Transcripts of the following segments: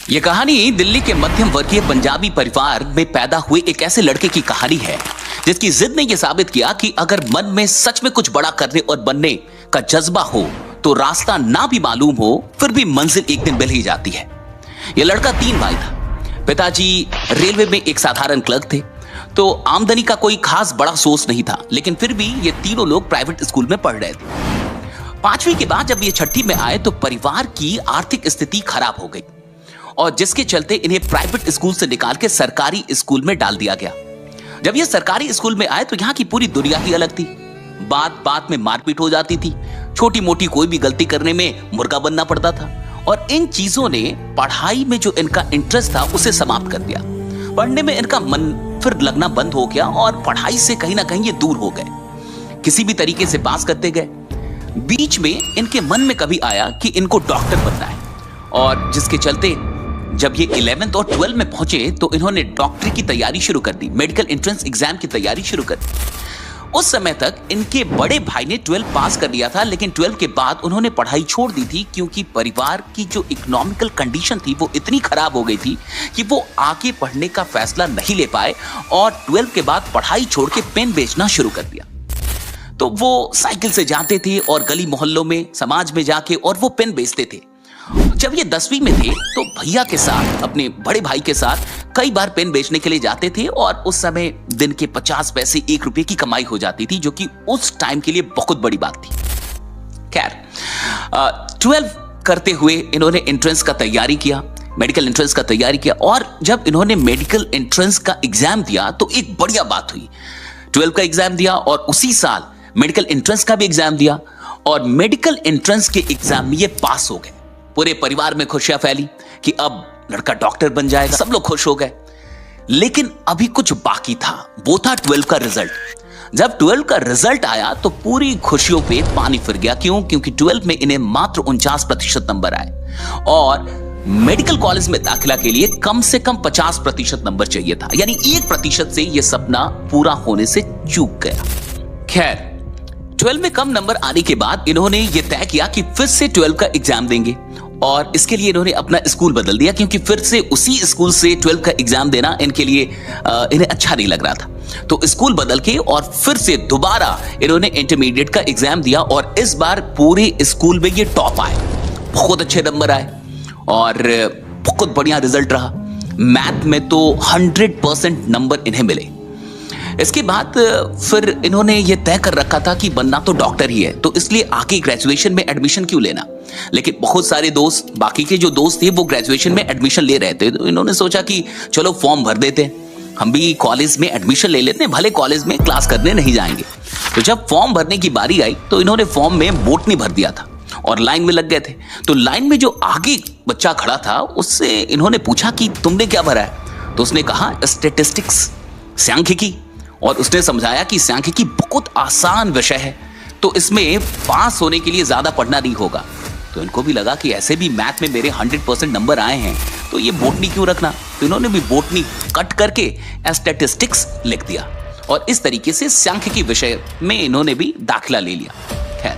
ये कहानी दिल्ली के मध्यम वर्गीय पंजाबी परिवार में पैदा हुए एक ऐसे लड़के की कहानी है जिसकी जिद ने यह साबित किया कि अगर मन में सच में कुछ बड़ा करने और बनने का जज्बा हो तो रास्ता ना भी मालूम हो फिर भी मंजिल एक दिन मिल ही जाती है। यह लड़का 3 भाई था। पिताजी रेलवे में एक साधारण क्लर्क थे, तो आमदनी का कोई खास बड़ा सोर्स नहीं था, लेकिन फिर भी ये तीनों लोग प्राइवेट स्कूल में पढ़ रहे थे। 5वीं के बाद जब ये 6ठी में आए तो परिवार की आर्थिक स्थिति खराब हो गई और जिसके चलते इन्हें प्राइवेट स्कूल से निकाल के सरकारी स्कूल में डाल दिया गया। जब ये सरकारी स्कूल में आए तो यहाँ की पूरी दुनिया ही अलग थी। बात बात में मारपीट हो जाती थी, छोटी मोटी कोई भी गलती करने में मुर्गा बनना पड़ता था और इन चीजों ने पढ़ाई में जो इनका इंटरेस्ट था उसे समाप्त कर दिया। पढ़ने में इनका मन फिर लगना बंद हो गया और पढ़ाई से कहीं ना कहीं ये दूर हो गए। किसी भी तरीके से पास करते गए। बीच में इनके मन में कभी आया कि इनको डॉक्टर बनना है और जिसके चलते जब ये 11th और 12th में पहुंचे तो इन्होंने डॉक्टरी की तैयारी शुरू कर दी, मेडिकल एंट्रेंस एग्जाम की तैयारी शुरू कर दी। उस समय तक इनके बड़े भाई ने 12th पास कर लिया था, लेकिन 12th के बाद उन्होंने पढ़ाई छोड़ दी थी क्योंकि परिवार की जो इकोनॉमिकल कंडीशन थी वो इतनी खराब हो गई थी कि वो आगे पढ़ने का फैसला नहीं ले पाए और 12th के बाद पढ़ाई छोड़ के पेन बेचना शुरू कर दिया। तो वो साइकिल से जाते थे और गली मोहल्लों में समाज में जाके और वो पेन बेचते थे। जब ये 10वीं में थे तो भैया के साथ, अपने बड़े भाई के साथ कई बार पेन बेचने के लिए जाते थे और उस समय दिन के 50 पैसे 1 रुपए की कमाई हो जाती थी, जो कि उस टाइम के लिए बहुत बड़ी बात थी। खैर 12 करते हुए इन्होंने एंट्रेंस का तैयारी किया, मेडिकल एंट्रेंस का तैयारी किया और जब इन्होंने मेडिकल एंट्रेंस का एग्जाम दिया तो एक बढ़िया बात हुई। 12 का एग्जाम दिया और उसी साल मेडिकल एंट्रेंस का भी एग्जाम दिया और मेडिकल एंट्रेंस के एग्जाम में ये पास हो गए। पूरे परिवार में खुशियां फैली कि अब लड़का डॉक्टर बन जाएगा, सब लोग खुश हो गए। लेकिन अभी कुछ बाकी था, वो था 12 का रिजल्ट। जब 12 का रिजल्ट आया तो पूरी खुशियों पे पानी फिर गया। क्यों? क्योंकि 12 में इन्हें मात्र 49% नंबर आए और मेडिकल कॉलेज में दाखिला के लिए कम से कम 50% नंबर चाहिए था, यानी 1% से यह सपना पूरा होने से चूक गया। खैर 12 में कम नंबर आने के बाद इन्होंने यह तय किया कि फिर से 12 का एग्जाम देंगे और इसके लिए इन्होंने अपना स्कूल बदल दिया क्योंकि फिर से उसी स्कूल से 12 का एग्जाम देना इनके लिए इन्हें अच्छा नहीं लग रहा था। तो स्कूल बदल के और फिर से दोबारा इन्होंने इंटरमीडिएट का एग्जाम दिया और इस बार पूरे स्कूल में ये टॉप आए, बहुत अच्छे नंबर आए और बहुत बढ़िया रिजल्ट रहा। मैथ में तो 100% नंबर इन्हें मिले। इसके बाद फिर इन्होंने ये तय कर रखा था कि बनना तो डॉक्टर ही है, तो इसलिए आगे ग्रेजुएशन में एडमिशन क्यों लेना। लेकिन बहुत सारे दोस्त, बाकी के जो दोस्त थे वो ग्रेजुएशन में एडमिशन ले रहे थे, तो इन्होंने सोचा कि चलो फॉर्म भर देते हैं, हम भी कॉलेज में एडमिशन ले लेते हैं, भले कॉलेज में क्लास करने नहीं जाएंगे। तो जब फॉर्म भरने की बारी आई तो इन्होंने फॉर्म में बोटनी भर दिया था और लाइन में लग गए थे। तो लाइन में जो आगे बच्चा खड़ा था उससे इन्होंने पूछा कि तुमने क्या भरा है, तो उसने कहा स्टैटिस्टिक्स, सांख्यिकी, और उसने समझाया कि सांख्यिकी बहुत आसान विषय है, तो इसमें पास होने के लिए ज्यादा पढ़ना नहीं होगा। तो इनको भी लगा कि ऐसे भी मैथ में मेरे 100% नंबर आए हैं, तो ये बोटनी क्यों रखना। तो इन्होंने भी बोटनी कट करके स्टैटिस्टिक्स लिख दिया और इस तरीके से सांख्यिकी विषय में इन्होंने भी दाखिला ले लिया। खैर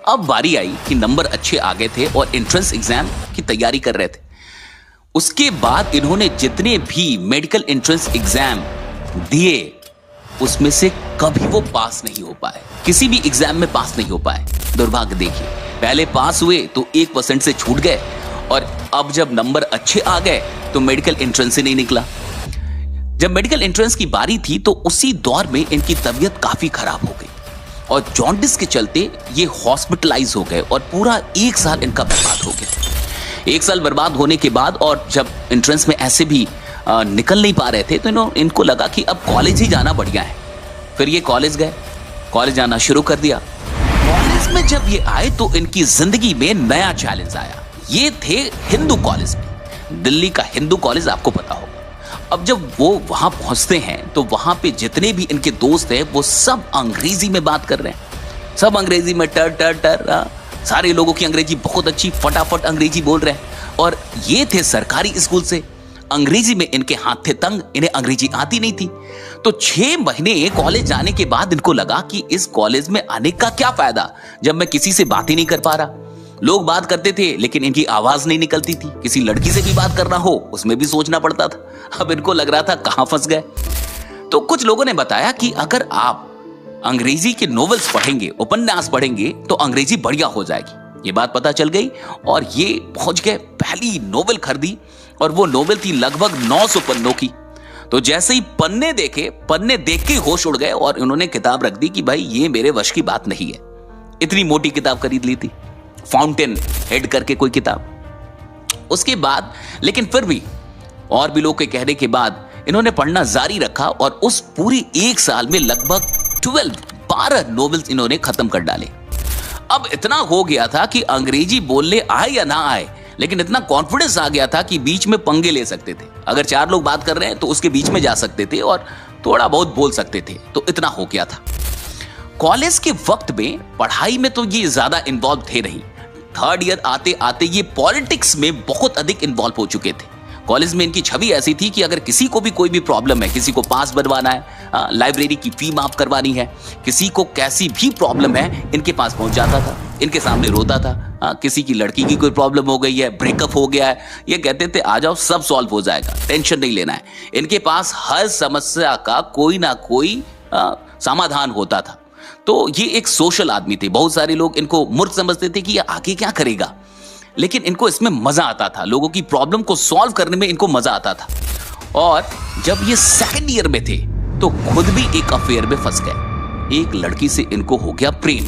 अब बारी आई कि नंबर अच्छे आ गए थे और एंट्रेंस एग्जाम की तैयारी कर रहे थे। उसके बाद इन्होंने जितने भी मेडिकल एंट्रेंस एग्जाम दिए उसमें से कभी वो पास नहीं हो पाए, किसी भी एग्जाम में पास नहीं हो पाए। दुर्भाग्य देखिए, पहले पास हुए तो 1% से छूट गए और अब जब नंबर अच्छे आ गए तो मेडिकल एंट्रेंस से नहीं निकला। जब मेडिकल एंट्रेंस की बारी थी तो उसी दौर में इनकी तबीयत काफी खराब हो गई और जॉन्डिस के चलते ये हॉस्पिटलाइज हो गए और पूरा 1 साल इनका बर्बाद हो गया। 1 साल बर्बाद होने के बाद और जब एंट्रेंस में ऐसे भी निकल नहीं पा रहे थे तो इनको लगा कि अब कॉलेज ही जाना बढ़िया है। फिर ये कॉलेज गए, कॉलेज जाना शुरू कर दिया। कॉलेज में जब ये आए तो इनकी जिंदगी में नया चैलेंज आया। ये थे हिंदू कॉलेज में, दिल्ली का हिंदू कॉलेज आपको पता होगा। अब जब वो वहां पहुंचते हैं तो वहां पे जितने भी इनके दोस्त हैं वो सब अंग्रेजी में बात कर रहे हैं, सब अंग्रेजी में टर टर टर, सारे लोगों की अंग्रेजी बहुत अच्छी, फटाफट अंग्रेजी बोल रहे हैं। और ये थे सरकारी स्कूल से, अंग्रेजी में इनके हाथ थे तंग, इन्हें अंग्रेजी आती नहीं थी। तो 6 महीने कॉलेज जाने के बाद इनको लगा कि इस कॉलेज में आने का क्या फायदा जब मैं किसी से बात ही नहीं कर पा रहा। लोग बात करते थे लेकिन इनकी आवाज नहीं निकलती थी। किसी लड़की से भी बात करना हो उसमें भी सोचना पड़ता था। अब इनको लग रहा था कहां फंस गए। तो कुछ लोगों ने बताया कि अगर आप अंग्रेजी के नॉवेल्स पढ़ेंगे, उपन्यास पढ़ेंगे तो अंग्रेजी बढ़िया हो जाएगी। ये बात पता चल गई और ये पहुंच गए, पहली नॉवेल खरीदी और वो नॉवेल थी लगभग 900 पन्नों की। तो जैसे ही पन्ने देख के होश उड़ गए और उन्होंने किताब रख दी कि भाई ये मेरे वश की बात नहीं है। इतनी मोटी किताब खरीद ली थी, फाउंटेन हेड करके कोई किताब। उसके बाद लेकिन फिर भी और भी लोग के कहने के बाद इन्होंने पढ़ना जारी रखा और उस पूरी 1 साल में लगभग 12 नॉवेल्स इन्होंने खत्म कर डाले। अब इतना हो गया था कि अंग्रेजी बोलने आए या ना आए, लेकिन इतना कॉन्फिडेंस आ गया था कि बीच में पंगे ले सकते थे। अगर 4 लोग बात कर रहे हैं तो उसके बीच में जा सकते थे और थोड़ा बहुत बोल सकते थे। तो इतना हो गया था। कॉलेज के वक्त में पढ़ाई में तो ये ज्यादा इन्वॉल्व थे नहीं। 3rd ईयर आते आते ये पॉलिटिक्स में बहुत अधिक इन्वॉल्व हो चुके थे। कॉलेज में इनकी छवि ऐसी थी कि अगर किसी को भी कोई भी प्रॉब्लम है, किसी को पास बनवाना है, लाइब्रेरी की फी माफ करवानी है, किसी को कैसी भी प्रॉब्लम है, इनके पास पहुंच जाता था, इनके सामने रोता था। किसी की लड़की की कोई प्रॉब्लम हो गई है, ब्रेकअप हो गया है, ये कहते थे आ जाओ सब सॉल्व हो जाएगा, टेंशन नहीं लेना है। इनके पास हर समस्या का कोई ना कोई समाधान होता था। तो ये एक सोशल आदमी थे। बहुत सारे लोग इनको मूर्ख समझते थे कि ये आगे क्या करेगा, लेकिन इनको इसमें मजा आता था। लोगों की प्रॉब्लम को सॉल्व करने में इनको मजा आता था। और जब ये 2nd ईयर में थे तो खुद भी एक अफेयर में फंस गए। एक लड़की से इनको हो गया प्रेम।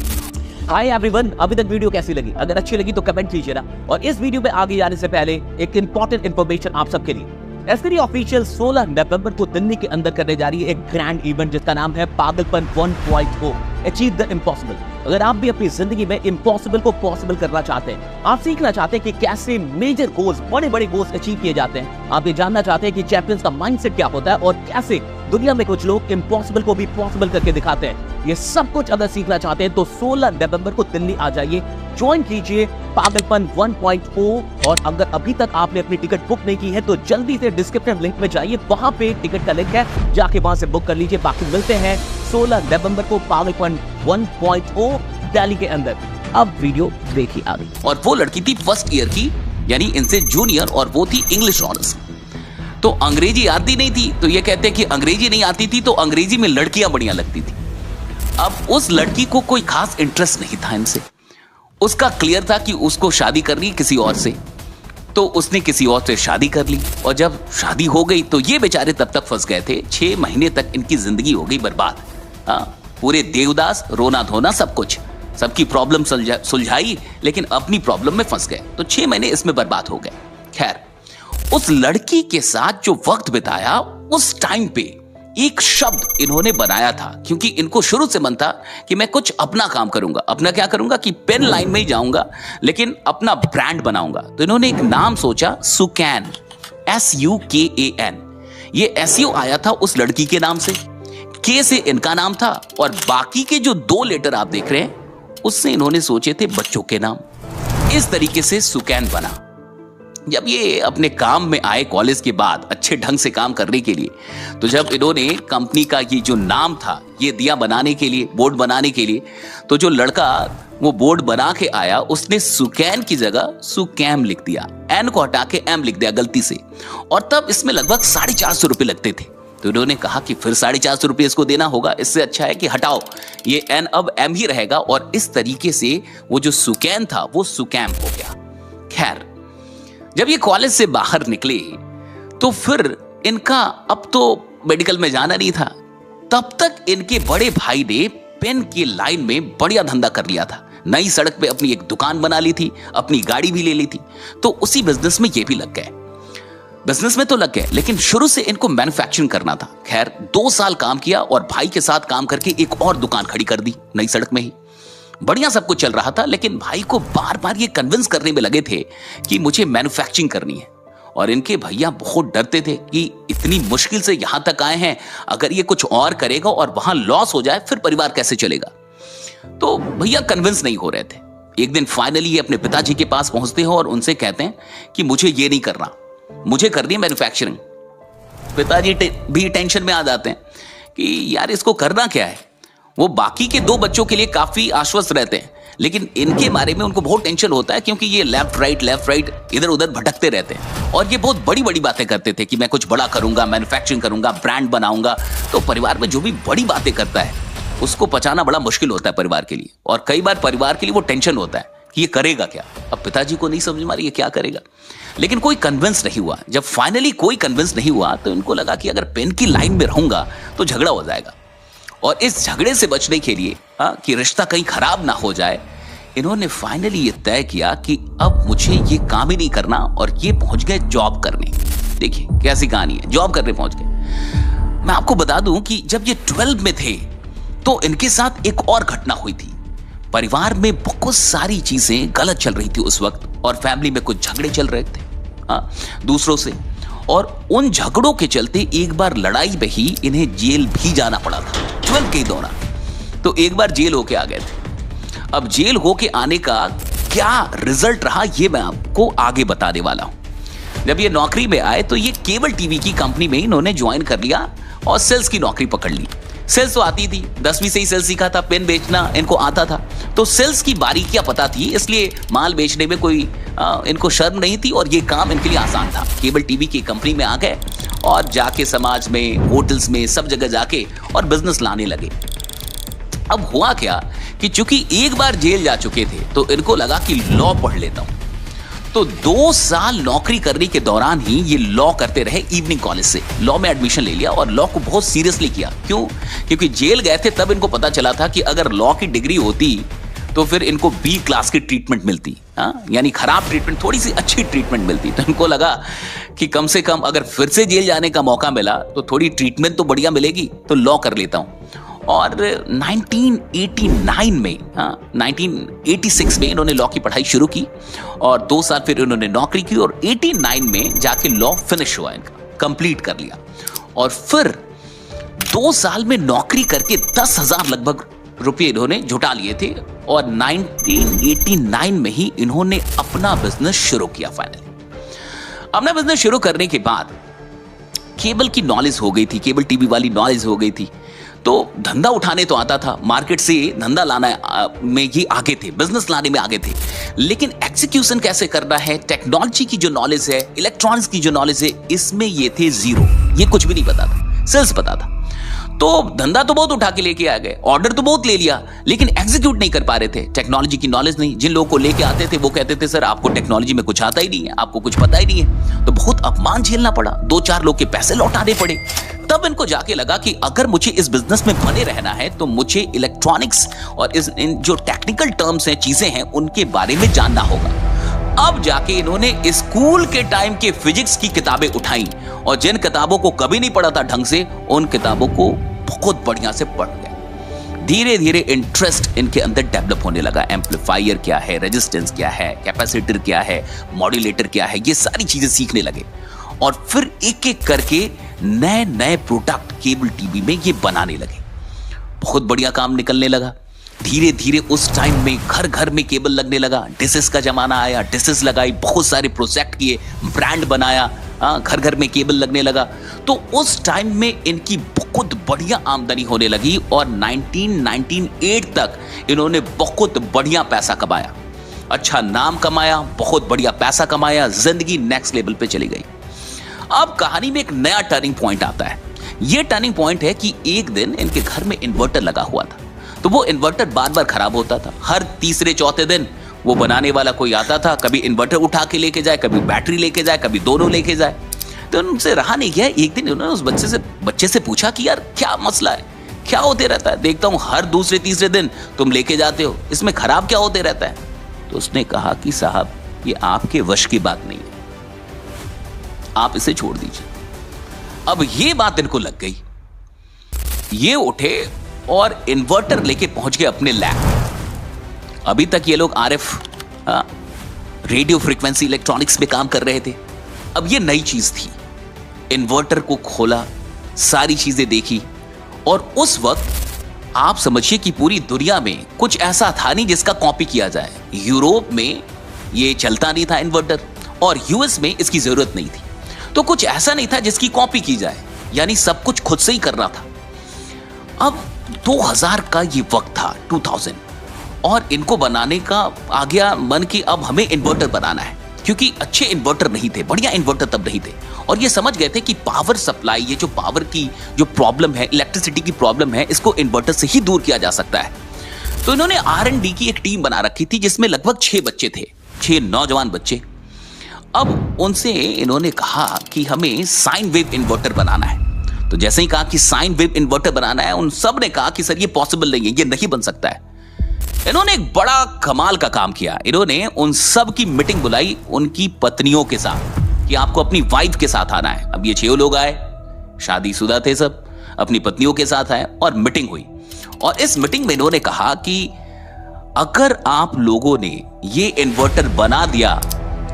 हाय एवरीवन, अभी तक वीडियो कैसी लगी? अगर अच्छी लगी तो कमेंट कीजिए ना। और इस वीडियो में आगे जाने से पहले एक इंपॉर्टेंट इंफॉर्मेशन आप सबके लिए। एस्करी ऑफिशियल 16 नवंबर को दिल्ली के अंदर करने जा रही है एक ग्रैंड इवेंट जिसका नाम है पागलपन 1.0 अचीव द इम्पॉसिबल। अगर आप भी अपनी जिंदगी में इम्पॉसिबल को पॉसिबल करना चाहते हैं, आप सीखना चाहते हैं कि कैसे मेजर गोल्स, बड़े बड़े गोल्स अचीव किए जाते हैं, आप ये जानना चाहते हैं कि चैंपियंस का माइंडसेट क्या होता है और कैसे दुनिया में कुछ लोग इम्पॉसिबल को भी पॉसिबल करके दिखाते हैं, ये सब कुछ अगर सीखना चाहते हैं तो 16 नवंबर को दिल्ली आ जाइए, ज्वाइन कीजिए पागलपन 1.0। और अगर अभी तक आपने अपनी टिकट बुक नहीं की है तो जल्दी से डिस्क्रिप्शन लिंक में जाइए, वहां पे टिकट का लिंक है, जाके वहां से बुक कर लीजिए। बाकी मिलते हैं 16 नवंबर को पागलपन 1.0 दिल्ली के अंदर। अब वीडियो देखिए आगे। और वो लड़की थी 1st ईयर की, यानी इनसे जूनियर, और वो थी इंग्लिश ऑनर्स। तो अंग्रेजी आती नहीं थी, तो ये कहते हैं कि अंग्रेजी नहीं आती थी तो अंग्रेजी में लड़कियां बढ़िया लगती थी। अब उस लड़की को कोई खास इंटरेस्ट नहीं था इनसे। उसका क्लियर था कि उसको शादी करनी किसी और से, तो उसने किसी और से शादी कर ली। और जब शादी हो गई तो ये बेचारे तब तक फंस गए थे। 6 महीने तक इनकी जिंदगी हो गई बर्बाद। पूरे देवदास, रोना धोना सब कुछ, सबकी प्रॉब्लम सुलझाई, लेकिन अपनी प्रॉब्लम में फंस गए। तो 6 महीने इसमें बर्बाद हो गए। खैर, उस लड़की के साथ जो वक्त बिताया, उस टाइम पे एक शब्द इन्होंने बनाया था, क्योंकि इनको शुरू से मन था कि मैं कुछ अपना काम करूंगा। अपना क्या करूंगा कि पेन लाइन में ही जाऊंगा, लेकिन अपना ब्रांड बनाऊंगा। तो इन्होंने एक नाम सोचा, सुकैन, SUKAN। ये SU आया था उस लड़की के नाम से, K से इनका नाम था, और बाकी के जो 2 लेटर आप देख रहे हैं उससे इन्होंने सोचे थे बच्चों के नाम। इस तरीके से सुकैन बना। जब ये अपने काम में आए कॉलेज के बाद अच्छे ढंग से काम करने के लिए, तो जब इन्होंने कंपनी का ये जो नाम था ये दिया बनाने के लिए, बोर्ड बनाने के लिए, तो जो लड़का वो बोर्ड बना के आया उसने सुकैन की जगह सुकैम लिख दिया, एन को हटा के एम लिख दिया गलती से। और तब इसमें लगभग 450 रुपए लगते थे। तो इन्होंने कहा कि फिर 450 रुपए इसको देना होगा, इससे अच्छा है कि हटाओ, ये एन अब एम ही रहेगा। और इस तरीके से वो जो सुकैन था वो सुकैम हो गया। खैर, जब ये कॉलेज से बाहर निकले तो फिर इनका अब तो मेडिकल में जाना नहीं था। तब तक इनके बड़े भाई ने पेन की लाइन में बढ़िया धंधा कर लिया था। नई सड़क पे अपनी एक दुकान बना ली थी, अपनी गाड़ी भी ले ली थी। तो उसी बिजनेस में ये भी लग गए। बिजनेस में तो लग गए, लेकिन शुरू से इनको मैन्युफैक्चरिंग करना था। खैर, 2 साल काम किया और भाई के साथ काम करके एक और दुकान खड़ी कर दी नई सड़क में ही। बढ़िया सब कुछ चल रहा था, लेकिन भाई को बार बार ये कन्विंस करने में लगे थे कि मुझे मैन्युफैक्चरिंग करनी है। और इनके भैया बहुत डरते थे कि इतनी मुश्किल से यहां तक आए हैं, अगर ये कुछ और करेगा और वहां लॉस हो जाए फिर परिवार कैसे चलेगा। तो भैया कन्विंस नहीं हो रहे थे। एक दिन फाइनली ये अपने पिताजी के पास पहुंचते हैं और उनसे कहते हैं कि मुझे ये नहीं करना, मुझे करनी है मैन्युफैक्चरिंग। पिताजी भी टेंशन में आ जाते हैं कि यार इसको करना क्या है। वो बाकी के 2 बच्चों के लिए काफी आश्वस्त रहते हैं, लेकिन इनके बारे में उनको बहुत टेंशन होता है क्योंकि ये लेफ्ट राइट इधर उधर भटकते रहते हैं और ये बहुत बड़ी बड़ी बातें करते थे कि मैं कुछ बड़ा करूंगा, मैन्युफैक्चरिंग करूंगा, ब्रांड बनाऊंगा। तो परिवार में जो भी बड़ी बातें करता है उसको पचाना बड़ा मुश्किल होता है परिवार के लिए, और कई बार परिवार के लिए वो टेंशन होता है कि ये करेगा क्या। अब पिताजी को नहीं समझ में आ रही है क्या करेगा, लेकिन कोई कन्विंस नहीं हुआ। जब फाइनली कोई कन्विंस नहीं हुआ तो इनको लगा कि अगर पेन की लाइन में रहूंगा तो झगड़ा हो जाएगा, और इस झगड़े से बचने के लिए कि रिश्ता कहीं खराब ना हो जाए, इन्होंने फाइनली ये तय किया कि अब मुझे ये काम ही नहीं करना, और ये पहुंच गए जॉब करने। देखिए कैसी कहानी है, जॉब करने पहुंच गए। मैं आपको बता दूं कि जब ये 12 में थे तो इनके साथ एक और घटना हुई थी। परिवार में बहुत सारी चीजें गलत चल रही थी उस वक्त, और फैमिली में कुछ झगड़े चल रहे थे दूसरों से, और उन झगड़ों के चलते एक बार लड़ाई में ही इन्हें जेल भी जाना पड़ा था 12 के दौरान। तो एक बार जेल होके आ गए थे। अब जेल होके आने का क्या रिजल्ट रहा ये मैं आपको आगे बताने वाला हूं। जब ये नौकरी में आए तो ये केबल टीवी की कंपनी में इन्होंने ज्वाइन कर लिया और सेल्स की नौकरी पकड़ ली। सेल्स तो आती थी, 10वीं से ही सेल्स सीखा था, पेन बेचना इनको आता था, तो सेल्स की बारीकियां पता थी, इसलिए माल बेचने में कोई इनको शर्म नहीं थी और ये काम इनके लिए आसान था। केबल टीवी की कंपनी में आ गए और जाके समाज में, होटल्स में, सब जगह जाके और बिजनेस लाने लगे। अब हुआ क्या कि चूंकि एक बार जेल जा चुके थे तो इनको लगा कि लॉ पढ़ लेता हूं। तो 2 साल नौकरी करने के दौरान ही ये लॉ करते रहे इवनिंग कॉलेज से। लॉ में एडमिशन ले लिया और लॉ को बहुत सीरियसली किया। क्यों? क्योंकि जेल गए थे तब इनको पता चला था कि अगर लॉ की डिग्री होती तो फिर इनको B क्लास की ट्रीटमेंट मिलती, यानी खराब ट्रीटमेंट, थोड़ी सी अच्छी ट्रीटमेंट मिलती। तो इनको लगा कि कम से कम अगर फिर से जेल जाने का मौका मिला तो थोड़ी ट्रीटमेंट तो बढ़िया मिलेगी, तो लॉ कर लेता हूं। और 1989 में 1986 में इन्होंने लॉ की पढ़ाई शुरू की और 2 साल फिर इन्होंने नौकरी की और 89 में जाके लॉ फिनिश हुआ, इनका कंप्लीट कर लिया। और फिर 2 साल में नौकरी करके 10,000 लगभग रुपये इन्होंने जुटा लिए थे और 1989 में ही इन्होंने अपना बिजनेस शुरू किया। फाइनली अपना बिजनेस शुरू करने के बाद केबल की नॉलेज हो गई थी, केबल टीवी वाली नॉलेज हो गई थी, तो धंधा उठाने तो आता था, मार्केट से धंधा लाना में ये आगे थे, बिजनेस लाने में आगे थे, लेकिन एग्जीक्यूशन कैसे करना है, टेक्नोलॉजी की जो नॉलेज है, इलेक्ट्रॉनिक्स की जो नॉलेज है, इसमें ये थे जीरो। ये कुछ भी नहीं पता था, सेल्स पता था। तो धंधा तो बहुत उठा के लेके आ गए, ऑर्डर तो बहुत ले लिया, लेकिन एग्जीक्यूट नहीं कर पा रहे थे, टेक्नोलॉजी की नॉलेज नहीं। जिन लोगों को लेके आते थे वो कहते थे सर आपको टेक्नोलॉजी में कुछ आता ही नहीं है, आपको कुछ पता ही नहीं है। तो बहुत अपमान झेलना पड़ा, 2-4 लोग के पैसे लौटाने पड़े। तब इनको जाके लगा कि अगर मुझे इस बिजनेस में बने रहना है तो मुझे इलेक्ट्रॉनिक्स और इन जो टेक्निकल टर्म्स हैं, चीजें हैं, उनके बारे में जानना होगा। अब जाके इन्होंने स्कूल के टाइम के फिजिक्स की किताबें उठाई और जिन किताबों को कभी नहीं पढ़ा था ढंग से, उन किताबों को बहुत बढ़िया से पढ़ गए। धीरे धीरे इंटरेस्ट इनके अंदर डेवलप होने लगा। एम्पलीफायर क्या है, रेजिस्टेंस क्या है, कैपेसिटर क्या है, मॉड्यूलेटर क्या है, ये सारी चीजें सीखने लगे और फिर एक एक करके नए नए प्रोडक्ट केबल टीवी में ये बनाने लगे। बहुत बढ़िया काम निकलने लगा। धीरे धीरे उस टाइम में घर घर में केबल लगने लगा, डिशेस का जमाना आया, डिशेस लगाई, बहुत सारे प्रोजेक्ट किए, ब्रांड बनाया, घर घर में केबल लगने लगा। तो उस टाइम में इनकी बहुत बढ़िया आमदनी होने लगी और 1998 तक इन्होंने बहुत बढ़िया पैसा कमाया, अच्छा नाम कमाया, बहुत बढ़िया पैसा कमाया, जिंदगी नेक्स्ट लेवल पे चली गई। अब कहानी में एक नया टर्निंग पॉइंट आता है। यह टर्निंग पॉइंट है कि एक दिन इनके घर में इन्वर्टर लगा हुआ था, तो वो इन्वर्टर बार बार खराब होता था। हर तीसरे चौथे दिन वो बनाने वाला कोई आता था, कभी इन्वर्टर उठा के लेके जाए, कभी बैटरी लेके जाए, कभी दोनों लेके जाए। तो उनसे रहा नहीं गया। एक दिन उन्होंने उस बच्चे से पूछा कि यार क्या मसला है, क्या होते रहता है, देखता हूं हर दूसरे तीसरे दिन तुम लेके जाते हो, इसमें खराब क्या होते रहता है। तो उसने कहा कि साहब ये आपके वश की बात नहीं है, आप इसे छोड़ दीजिए। अब ये बात इनको लग गई। ये उठे और इन्वर्टर लेके पहुंच गए अपने लैब। अभी तक ये लोग आरएफ रेडियो फ्रीक्वेंसी इलेक्ट्रॉनिक्स में काम कर रहे थे, अब ये नई चीज थी। इन्वर्टर को खोला, सारी चीजें देखी और उस वक्त आप समझिए कि पूरी दुनिया में कुछ ऐसा था नहीं जिसका कॉपी किया जाए। यूरोप में ये चलता नहीं था इन्वर्टर और यूएस में इसकी जरूरत नहीं थी, तो कुछ ऐसा नहीं था जिसकी कॉपी की जाए, यानी सब कुछ खुद से ही करना था। अब 2000 का ये वक्त था, 2000, और इनको बनाने का आ गया मन कि अब हमें इन्वर्टर बनाना है, क्योंकि अच्छे इन्वर्टर नहीं थे, बढ़िया इन्वर्टर तब नहीं थे। और ये समझ गए थे कि पावर सप्लाई, ये जो पावर की जो प्रॉब्लम है, इलेक्ट्रिसिटी की प्रॉब्लम है, इसको इन्वर्टर से ही दूर किया जा सकता है। तो इन्होंने R&D की एक टीम बना रखी थी जिसमें लगभग 6 बच्चे थे, 6 नौजवान बच्चे। अब उनसे इन्होंने कहा कि हमें साइन वेव इन्वर्टर बनाना है। तो जैसे ही कहा कि साइन वेव इन्वर्टर बनाना है, उन सब ने कहा कि सर ये पॉसिबल नहीं है, ये नहीं बन सकता है। इन्होंने एक बड़ा कमाल का काम किया। इन्होंने उन सब की मीटिंग बुलाई उनकी पत्नियों के साथ कि आपको अपनी वाइफ के साथ आना है। अब ये 6 लोग आए, शादीशुदा थे सब, अपनी पत्नियों के साथ आए और मीटिंग हुई। और इस मीटिंग में इन्होंने कहा कि अगर आप लोगों ने ये इन्वर्टर बना दिया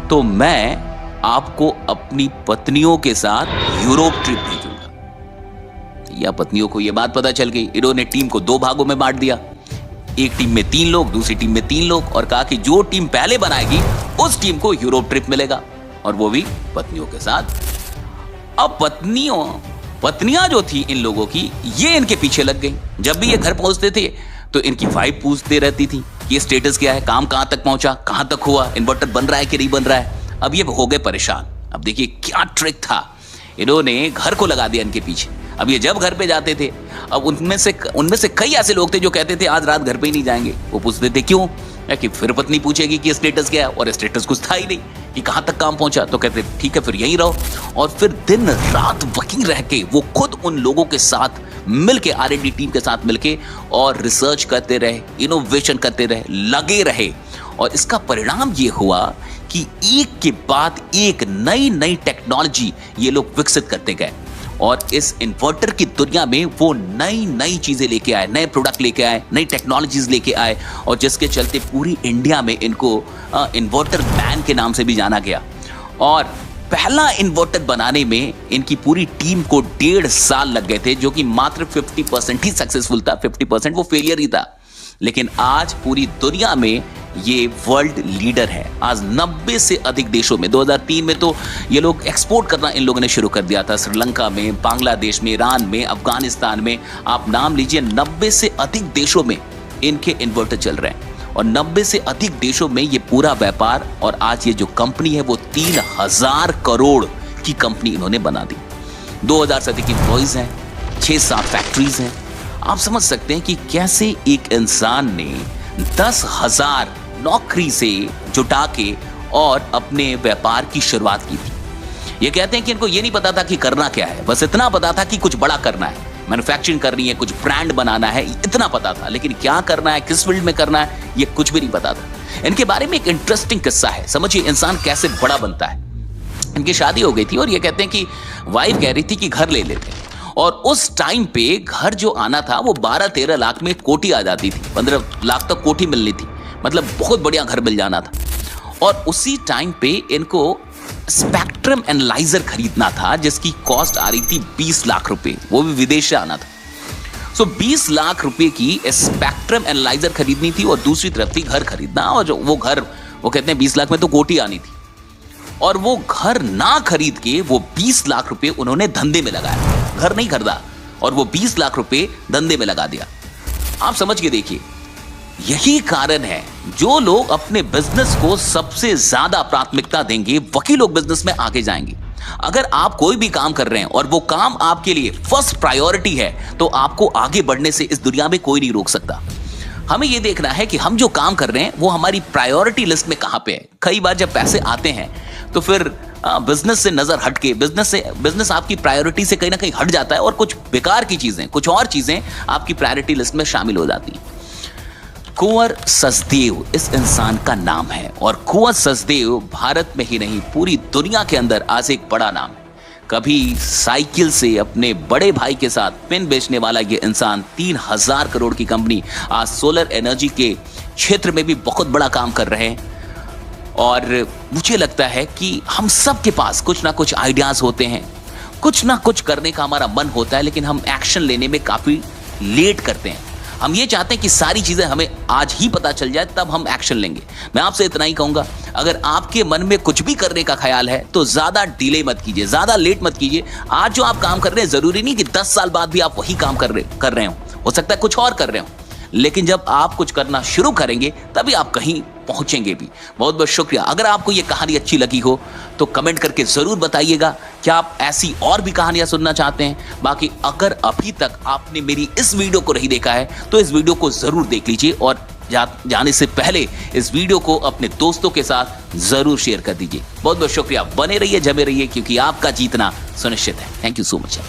तो मैं आपको अपनी पत्नियों के साथ यूरोप ट्रिप भेजूंगा। या पत्नियों को यह बात पता चल गई। इन्होंने टीम को 2 भागों में बांट दिया, एक टीम में 3 लोग, दूसरी टीम में 3 लोग, और कहा कि जो टीम पहले बनाएगी उस टीम को यूरोप ट्रिप मिलेगा, और वो भी पत्नियों के साथ। अब पत्नियां जो थी इन लोगों की, ये इनके पीछे लग गई। जब भी ये घर पहुंचते थे तो इनकी वाइफ पूछते रहती थी कि ये स्टेटस क्या है, काम कहां तक पहुंचा, कहां तक हुआ, इन्वर्टर बन रहा है कि नहीं बन रहा है। अब ये हो गए परेशान। अब देखिए क्या ट्रिक था, इन्होंने घर को लगा दिया इनके पीछे। अब ये जब घर पे जाते थे, अब उनमें से कई ऐसे लोग थे जो कहते थे आज रात घर पे ही नहीं जाएंगे। वो पूछते थे क्यों, कि फिर पत्नी पूछेगी कि स्टेटस क्या है, और स्टेटस कुछ था ही नहीं कि कहां तक काम पहुंचा। तो कहते ठीक है फिर यहीं रहो, और फिर दिन रात वर्किंग रह के वो खुद उन लोगों के साथ मिलके, R&D टीम के साथ मिलके और रिसर्च करते रहे, इनोवेशन करते रहे, लगे रहे। और इसका परिणाम ये हुआ कि एक के बाद एक नई नई टेक्नोलॉजी ये लोग विकसित करते गए, और इस इन्वर्टर की दुनिया में वो नई नई चीजें लेके आए, नए प्रोडक्ट लेके आए, नई टेक्नोलॉजीज लेके आए, और जिसके चलते पूरी इंडिया में इनको इन्वर्टर मैन के नाम से भी जाना गया। और पहला इन्वर्टर बनाने में इनकी पूरी टीम को 1.5 साल लग गए थे, जो कि मात्र 50% ही सक्सेसफुल था, 50% वो फेलियर ही था। लेकिन आज पूरी दुनिया में ये वर्ल्ड लीडर है। आज 90 से अधिक देशों में, 2003 में तो ये लोग एक्सपोर्ट करना इन लोगों ने शुरू कर दिया था, श्रीलंका में, बांग्लादेश में, ईरान में, अफगानिस्तान में, आप नाम लीजिए, 90 से अधिक देशों में इनके इन्वर्टर चल रहे हैं, और 90 से अधिक देशों में ये पूरा व्यापार। और आज ये जो कंपनी है वो 3000 करोड़ की कंपनी इन्होंने बना दी। 2000 से अधिक एम्प्लॉइज हैं, 6-7 फैक्ट्रीज हैं। आप समझ सकते हैं कि कैसे एक इंसान ने 10,000 नौकरी से जुटा के और अपने व्यापार की शुरुआत की थी। ये कहते हैं कि इनको ये नहीं पता था कि करना क्या है, बस इतना पता था कि कुछ बड़ा करना है, मैन्युफैक्चरिंग करनी है, कुछ ब्रांड बनाना है, इतना पता था। लेकिन क्या करना है, किस फील्ड में करना है, ये कुछ भी नहीं पता था। इनके बारे में एक इंटरेस्टिंग किस्सा है, समझिए इंसान कैसे बड़ा बनता है। इनकी शादी हो गई थी और ये कहते हैं कि वाइफ कह रही थी कि घर ले लेते हैं, और उस टाइम पे घर जो आना था वो 12-13 लाख में कोठी आ जाती थी, 15 लाख तक कोठी मिलनी थी, मतलब बहुत बढ़िया घर मिल जाना था। और उसी टाइम पे इनको स्पेक्ट्रम एनालाइजर खरीदना था, जिसकी कॉस्ट आ रही थी 20 लाख रुपए, वो भी विदेश से आना था। सो 20 लाख रुपए की स्पेक्ट्रम एनालाइजर खरीदनी थी, और दूसरी तरफ थी घर खरीदना। और जो वो घर, वो कहते हैं 20 लाख में तो कोठी आनी थी, और वो घर ना खरीद के वो 20 लाख रुपए उन्होंने धंधे में लगाया। घर नहीं खरीदा और वो 20 लाख रुपए धंधे में लगा दिया। आप समझ के देखिए, यही कारण है जो लोग अपने बिजनेस को सबसे ज्यादा प्राथमिकता देंगे वही लोग बिजनेस में आगे जाएंगे। अगर आप कोई भी काम कर रहे हैं और वो काम आपके लिए फर्स्ट प्रायोरिटी है, तो आपको आगे बढ़ने से इस दुनिया में कोई नहीं रोक सकता। हमें ये देखना है कि हम जो काम कर रहे हैं वो हमारी प्रायोरिटी लिस्ट में कहां पे है। कई बार जब पैसे आते हैं तो फिर बिजनेस से नजर हट के, बिजनेस आपकी प्रायोरिटी से कहीं ना कहीं हट जाता है, और कुछ बेकार की चीजें, कुछ और चीजें आपकी प्रायोरिटी लिस्ट में शामिल हो जाती हैं। कुंवर सचदेव इस इंसान का नाम है, और कुंवर सचदेव भारत में ही नहीं पूरी दुनिया के अंदर आज एक बड़ा नाम है। कभी साइकिल से अपने बड़े भाई के साथ पेन बेचने वाला ये इंसान 3000 करोड़ की कंपनी, आज सोलर एनर्जी के क्षेत्र में भी बहुत बड़ा काम कर रहे हैं। और मुझे लगता है कि हम सब के पास कुछ ना कुछ आइडियाज होते हैं, कुछ ना कुछ करने का हमारा मन होता है, लेकिन हम एक्शन लेने में काफी लेट करते हैं। हम ये चाहते हैं कि सारी चीजें हमें आज ही पता चल जाए, तब हम एक्शन लेंगे। मैं आपसे इतना ही कहूंगा, अगर आपके मन में कुछ भी करने का ख्याल है तो ज्यादा डिले मत कीजिए, ज्यादा लेट मत कीजिए। आज जो आप काम कर रहे हैं, जरूरी नहीं कि 10 साल बाद भी आप वही काम कर रहे हो सकता है कुछ और कर रहे हो, लेकिन जब आप कुछ करना शुरू करेंगे तभी आप कहीं पहुंचेंगे भी। बहुत बहुत शुक्रिया। अगर आपको ये कहानी अच्छी लगी हो तो कमेंट करके जरूर बताइएगा क्या आप ऐसी और भी कहानियां सुनना चाहते हैं। बाकी अगर अभी तक आपने मेरी इस वीडियो को नहीं देखा है तो इस वीडियो को जरूर देख लीजिए और जाने से पहले इस वीडियो को अपने दोस्तों के साथ जरूर शेयर कर दीजिए। बहुत बहुत शुक्रिया। बने रहिए, जमे रहिए, क्योंकि आपका जीतना सुनिश्चित है। Thank you so much.